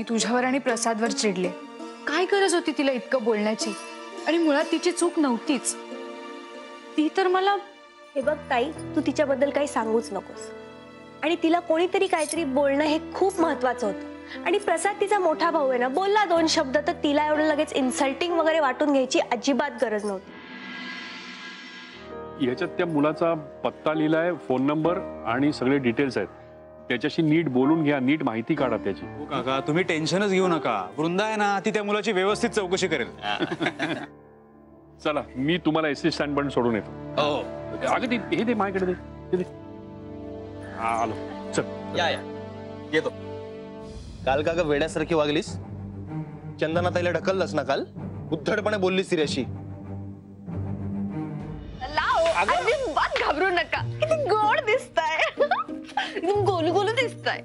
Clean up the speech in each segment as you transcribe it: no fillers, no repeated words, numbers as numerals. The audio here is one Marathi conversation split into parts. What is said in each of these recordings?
तुझ्यावर आणि प्रसादवर चिडले। काय गरज होती तिला इतकं बोलण्याची? आणि मुळात तिची चूक नव्हतीच। ती तर मला हे बघ ताई, तू तिच्याबद्दल काही सांगूच नकोस। आणि तिला कोणीतरी काहीतरी बोलणं हे खूप महत्त्वाचं होतं। आणि प्रसाद तिचा मोठा भाऊ आहे ना, बोलला 2 शब्द तर तिला एवढं लगेच इन्सल्टिंग वगैरे वाटून घ्यायची अजिबात गरज नव्हती। याच्यात त्या मुलाचा पत्ता लिहिलाय, फोन नंबर आणि सगळे डिटेल्स आहेत। त्याच्याशी नीट बोलून घ्या, नीट माहिती काढा त्याची। हो काका, तुम्ही टेन्शनच घेऊ नका। वृंदा आहे ना, ती त्या मुलाची व्यवस्थित चौकशी करेल। चला, मी तुम्हाला एसटी स्टँड पर्यंत सोडून येतो। हो अगं हे दे माझ्याकडे दे, हे दे। हा, आलो, चल या येतो। काल का ग वेड्यासारखी वागलीस? चंदना ताईला ढकललंस ना काल? उद्धटपणे बोललीस तिच्याशी। अजिबात घाबरू नका, किती गोड दिसताय। एकदम गोलू गोलू दिसताय।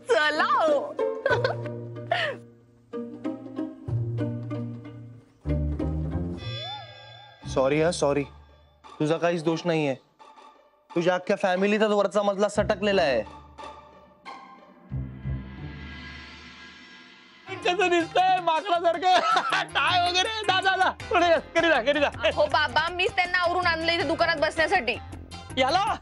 चला सॉरी हा, सॉरी। तुझा काहीच दोष नाहीये। तुझ्या अख्ख्या फॅमिलीचा वरचा मजला सटकलेला आहे। कसं दिसतंय माकडासारखं टाय वगैरे? दादा करी जा। हो बाबा, मीच त्यांना आवरून आणलं इथे दुकानात बसण्यासाठी। याला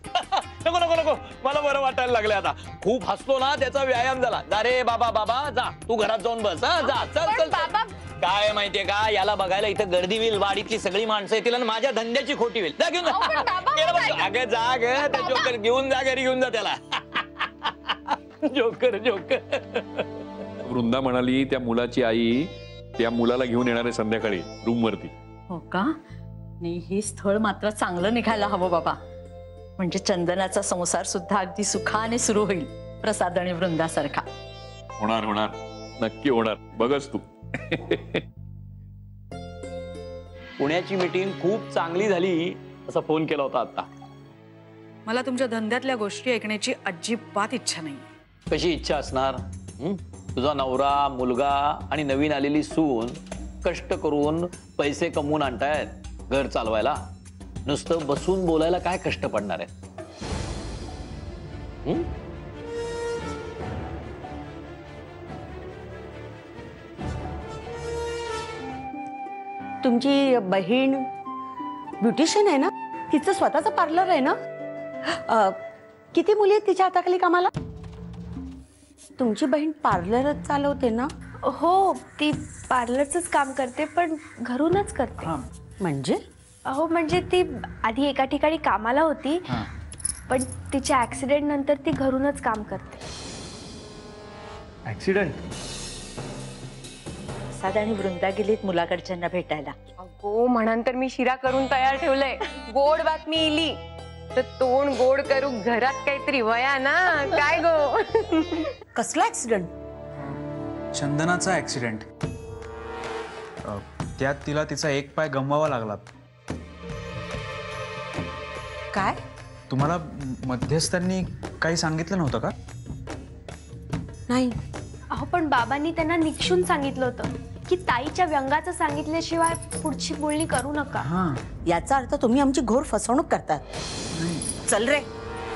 नको नको नको, मला बरं वाटायला लागलं आता। खूप हसलो ना, त्याचा व्यायाम झाला। जा रे बाबा, बाबा जा, तू घरात जाऊन बस। हा जा, चल चल बाबा काय माहितीये का, याला बघायला इथं गर्दी होईल, वाडीतली सगळी माणसं येतील आणि माझ्या धंद्याची खोटी होईल। जा घेऊन जा, अगं जा ग, त्या जोकर घेऊन जा, घरी घेऊन जा त्याला। Joker joker. वृंदा म्हणाली त्या मुलाची आई त्या मुलाला घेऊन येणार आहे संध्याकाळी रूम वरती। हो का? नाही, हे स्थळ मात्र चांगलं निघायला हवं बाबा। म्हणजे चंदनाचा संसार सुद्धा अगदी सुखाने सुरू होईल, प्रसाद आणि वृंदासारखा। होणार होणार, नक्की होणार, बघच तू। पुण्याची मीटिंग खूप चांगली झाली असा फोन केला होता आता। मला तुमच्या धंद्यातल्या गोष्टी ऐकण्याची अजिबात इच्छा नाही। कशी इच्छा असणार? तुझा नवरा, मुलगा आणि नवीन आलेली सून कष्ट करून पैसे कमवून आणतायत घर चालवायला। नुसतं बसून बोलायला काय कष्ट पडणार आहे? तुमची बहीण ब्युटिशियन आहे ना? तिचं स्वतःचं पार्लर आहे ना? किती मुली आहेत तिच्या हाताखाली कामाला? तुमची बहीण पार्लरच चालवते ना? हो, ती पार्लरचंच काम करते, पण घरूनच करते। म्हणजे? अहो म्हणजे ती आधी एका ठिकाणी कामाला होती, पण तिच्या ऍक्सिडेंट नंतर ती घरूनच काम करते। ऍक्सिडेंट? प्रसाद आणि वृंदा गेलीत मुलाकडच्यांना भेटायला। हो, म्हणून तर मी शिरा करून तयार ठेवलंय। गोड बातमी इली तर तोंड गोड करू, घरात काहीतरी वया ना काय गो। कसला ऍक्सिडेंट? चंदनाचा ऍक्सिडेंट। त्यात तिला तिचा एक पाय गमवावा लागला। काय? तुम्हाला मध्यस्थांनी काही सांगितलं नव्हतं का? नाही। अहो पण बाबांनी त्यांना निक्षून सांगितलं होतं की ताईच्या व्यंगाचं सांगितल्याशिवाय पुढची बोलणी करू नका। याचा अर्थ तुम्ही आमची घोर फसवणूक करतात। चल रे।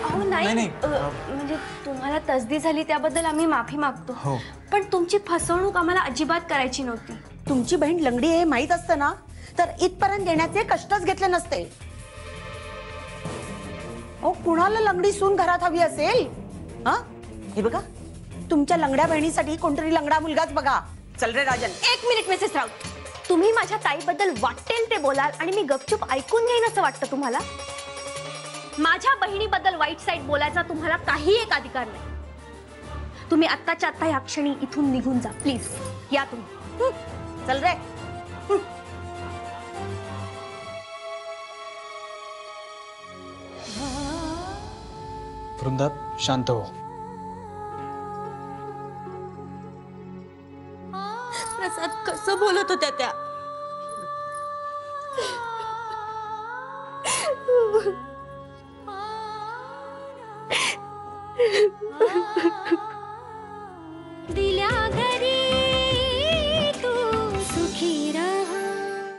अहो नाही, म्हणजे तुम्हाला तसदी झाली त्याबद्दल आम्ही माफी मागतो। हो। पण तुमची फसवणूक आम्हाला अजिबात करायची नव्हती। तुमची बहीण लंगडी हे माहित असतं ना, तर इथपर्यंत येण्याचे कष्टच घेतले नसते। अहो कुणाला लंगडी सून घरात हवी असेल? हे बघा, तुमच्या लंगड्या बहिणीसाठी कोणतरी लंगडा मुलगाच बघा। चल रे राजन। 1 मिनिट मिसेस राऊत, तुम्ही माझ्या ताईबद्दल वाटेल ते बोलाल आणि मी गपचूप ऐकून घेईन असं वाटतं तुम्हाला? माझ्या बहिणीबद्दल वाईट साईड बोलायचा तुम्हाला काही एक अधिकार नाही। तुम्ही आत्ताच्या आत्ता या क्षणी इथून निघून जा प्लीज। या तुम्ही। चल रे। वृंदा शांत हो। प्रसाद कसं बोलत होत्या त्या?